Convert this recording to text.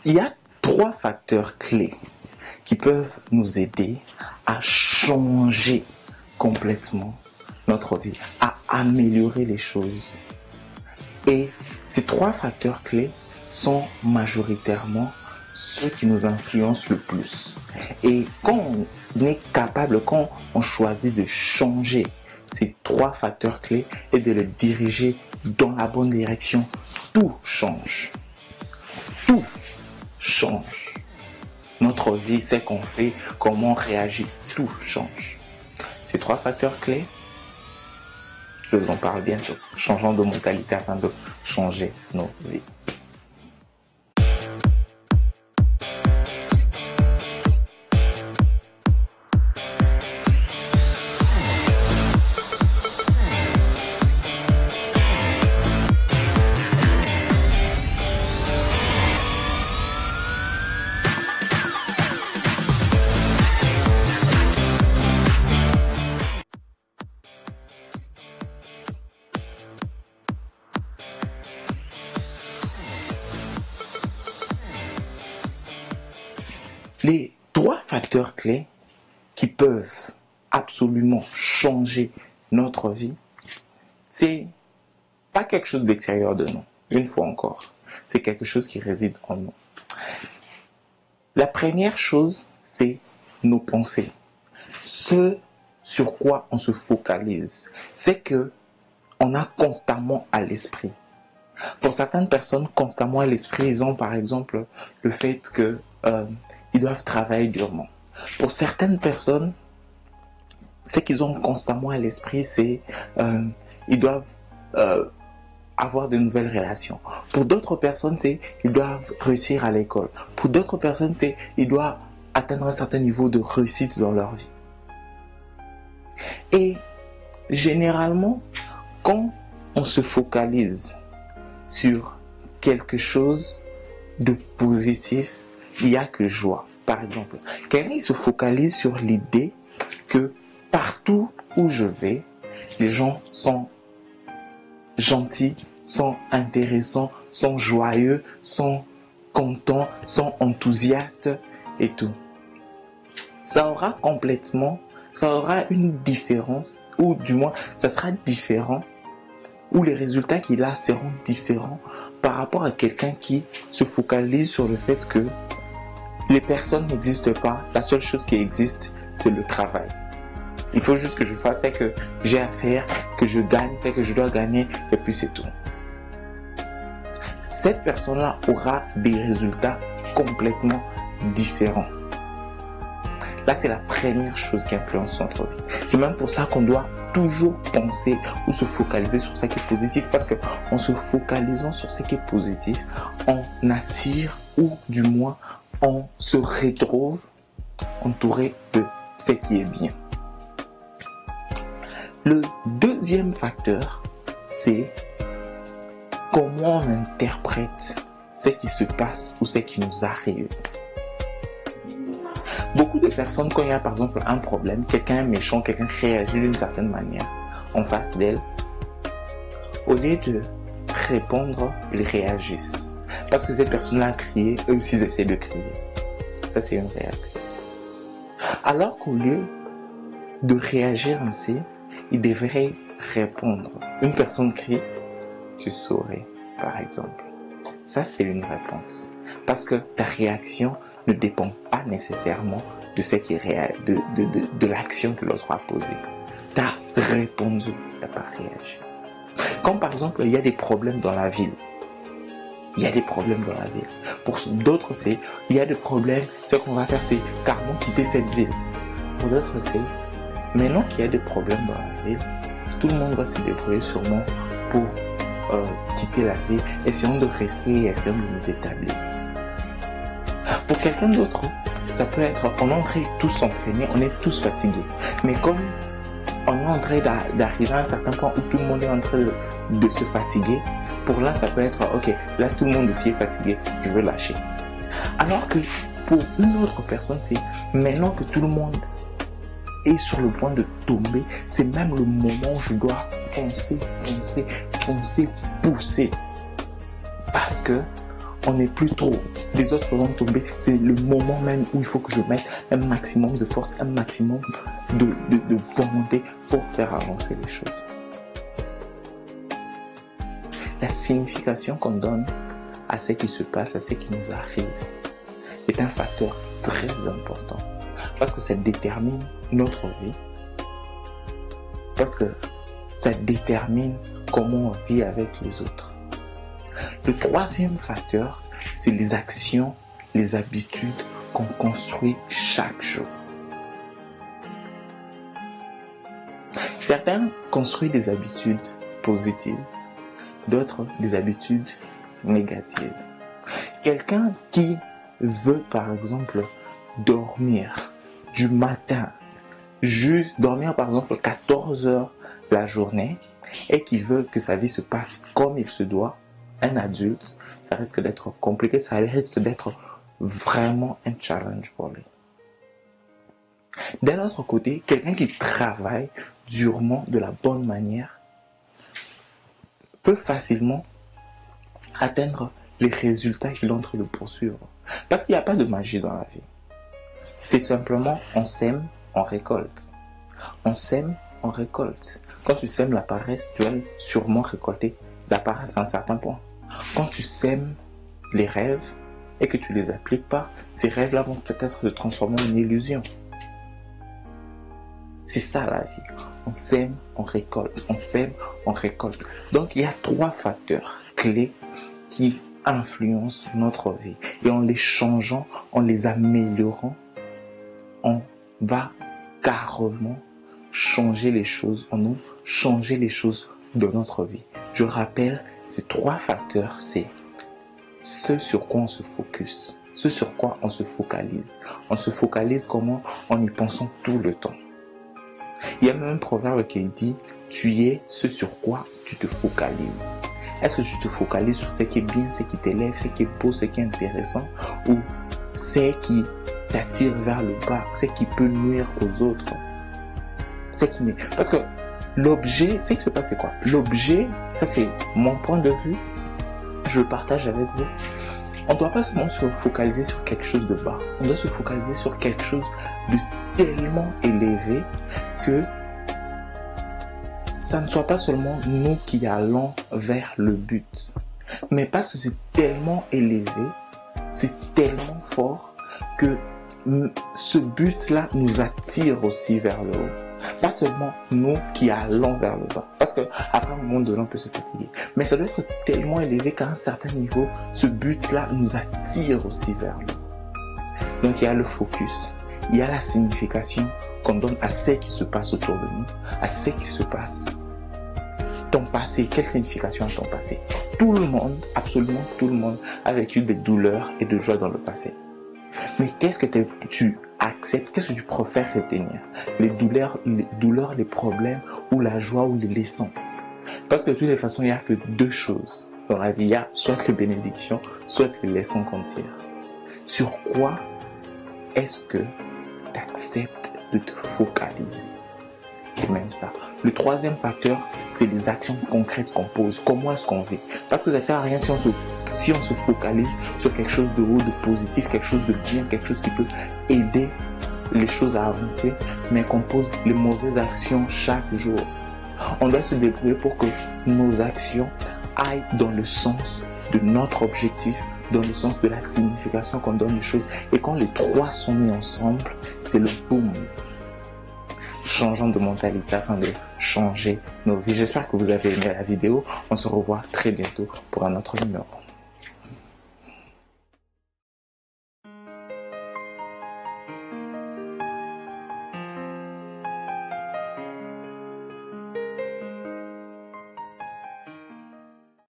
Il y a 3 facteurs clés qui peuvent nous aider à changer complètement notre vie, à améliorer les choses. Et ces 3 facteurs clés sont majoritairement ceux qui nous influencent le plus. Et quand on est capable, quand on choisit de changer ces 3 facteurs clés et de les diriger dans la bonne direction, tout change. Tout change. Notre vie, ce qu'on fait, comment on réagit, tout change. Ces 3 facteurs clés, je vous en parle bientôt. Changeons de mentalité afin de changer nos vies. Les 3 facteurs clés qui peuvent absolument changer notre vie, c'est pas quelque chose d'extérieur de nous, une fois encore. C'est quelque chose qui réside en nous. La première chose, c'est nos pensées. Ce sur quoi on se focalise, c'est que on a constamment à l'esprit. Pour certaines personnes, constamment à l'esprit, ils ont par exemple le fait que ils doivent travailler durement. Pour certaines personnes, ce qu'ils ont constamment à l'esprit, c'est ils doivent avoir de nouvelles relations. Pour d'autres personnes, c'est ils doivent réussir à l'école. Pour d'autres personnes, c'est ils doivent atteindre un certain niveau de réussite dans leur vie. Et généralement, quand on se focalise sur quelque chose de positif, il n'y a que joie. Par exemple, quelqu'un se focalise sur l'idée que partout où je vais, les gens sont gentils, sont intéressants, sont joyeux, sont contents, sont enthousiastes et tout. Ça aura une différence, ou du moins, ça sera différent, ou les résultats qu'il a seront différents par rapport à quelqu'un qui se focalise sur le fait que les personnes n'existent pas. La seule chose qui existe, c'est le travail. Il faut juste que je fasse ce que j'ai à faire, que je gagne, ce que je dois gagner, et puis c'est tout. Cette personne-là aura des résultats complètement différents. Là, c'est la première chose qui influence notre vie. C'est même pour ça qu'on doit toujours penser ou se focaliser sur ce qui est positif, parce qu'en se focalisant sur ce qui est positif, on attire, ou du moins on se retrouve entouré de ce qui est bien. Le deuxième facteur, c'est comment on interprète ce qui se passe ou ce qui nous arrive. Beaucoup de personnes, quand il y a par exemple un problème, quelqu'un est méchant, quelqu'un réagit d'une certaine manière en face d'elle, au lieu de répondre, ils réagissent. Parce que cette personne-là a crié, eux aussi ils essaient de crier. Ça, c'est une réaction. Alors qu'au lieu de réagir ainsi, ils devraient répondre. Une personne crie, tu saurais, par exemple. Ça, c'est une réponse. Parce que ta réaction ne dépend pas nécessairement de ce qui est de l'action que l'autre a posée. Tu as répondu, tu n'as pas réagi. Comme par exemple, il y a des problèmes dans la ville. Il y a des problèmes dans la ville. Pour d'autres, il y a des problèmes, ce qu'on va faire, c'est carrément quitter cette ville. Pour d'autres, c'est maintenant qu'il y a des problèmes dans la ville, tout le monde va se débrouiller sûrement pour quitter la ville, essayons de rester et essayons de nous établir. Pour quelqu'un d'autre, ça peut être on est en train de tous s'entraîner, on est tous fatigués. Mais comme on est en train d'arriver à un certain point où tout le monde est en train de se fatiguer, pour l'un, ça peut être ok, là tout le monde aussi est fatigué, je veux lâcher. Alors que pour une autre personne, c'est maintenant que tout le monde est sur le point de tomber, c'est même le moment où je dois foncer, pousser. Parce que on n'est plus trop. Les autres vont tomber. C'est le moment même où il faut que je mette un maximum de force, un maximum de volonté pour faire avancer les choses. La signification qu'on donne à ce qui se passe, à ce qui nous arrive, est un facteur très important. Parce que ça détermine notre vie. Parce que ça détermine comment on vit avec les autres. Le troisième facteur, c'est les actions, les habitudes qu'on construit chaque jour. Certains construisent des habitudes positives, d'autres des habitudes négatives. Quelqu'un qui veut par exemple dormir du matin, juste dormir par exemple 14 heures la journée et qui veut que sa vie se passe comme il se doit, un adulte, ça risque d'être compliqué, ça risque d'être vraiment un challenge pour lui. D'un autre côté, quelqu'un qui travaille durement de la bonne manière peut facilement atteindre les résultats qu'il est en train de poursuivre. Parce qu'il n'y a pas de magie dans la vie. C'est simplement on sème, on récolte. On sème, on récolte. Quand tu sèmes la paresse, tu vas sûrement récolter la paresse à un certain point. Quand tu sèmes les rêves et que tu ne les appliques pas, ces rêves-là vont peut-être se transformer en illusion. C'est ça la vie. On sème, on récolte. On sème, on récolte. Donc il y a 3 facteurs clés qui influencent notre vie. Et en les changeant, en les améliorant, on va carrément changer les choses en nous, changer les choses de notre vie. Je rappelle, ces 3 facteurs, c'est ce sur quoi on se focus, ce sur quoi on se focalise. On se focalise comment? En y pensant tout le temps. Il y a même un proverbe qui dit « Tu es ce sur quoi tu te focalises ». Est-ce que tu te focalises sur ce qui est bien, ce qui t'élève, ce qui est beau, ce qui est intéressant, ou ce qui t'attire vers le bas, ce qui peut nuire aux autres? Parce que l'objet, c'est que se passe, c'est quoi? L'objet, ça c'est mon point de vue, je le partage avec vous. On ne doit pas seulement se focaliser sur quelque chose de bas, on doit se focaliser sur quelque chose de tellement élevé que ça ne soit pas seulement nous qui allons vers le but, mais parce que c'est tellement élevé, c'est tellement fort que ce but-là nous attire aussi vers le haut. Pas seulement nous qui allons vers le bas. Parce qu'après un moment donné, on peut se fatiguer. Mais ça doit être tellement élevé qu'à un certain niveau, ce but-là nous attire aussi vers le haut. Donc il y a le focus, il y a la signification qu'on donne à ce qui se passe autour de nous, à ce qui se passe. Ton passé, quelle signification a ton passé? Tout le monde, absolument tout le monde, a vécu des douleurs et de joies dans le passé. Mais qu'est-ce que tu acceptes, qu'est-ce que tu préfères retenir? Les douleurs, les problèmes, ou la joie, ou les leçons? Parce que de toutes les façons, il n'y a que 2 choses dans la vie. Il y a soit les bénédictions, soit les leçons qu'on tire. Sur quoi est-ce que tu acceptes de te focaliser? C'est même ça. Le 3e facteur, c'est les actions concrètes qu'on pose. Comment est-ce qu'on vit? Parce que ça ne sert à rien si on se focalise sur quelque chose de haut, de positif, quelque chose de bien, quelque chose qui peut aider les choses à avancer, mais qu'on pose les mauvaises actions chaque jour. On doit se débrouiller pour que nos actions aillent dans le sens de notre objectif, dans le sens de la signification qu'on donne aux choses. Et quand les 3 sont mis ensemble, c'est le boom. Changeons de mentalité afin de changer nos vies. J'espère que vous avez aimé la vidéo. On se revoit très bientôt pour un autre numéro.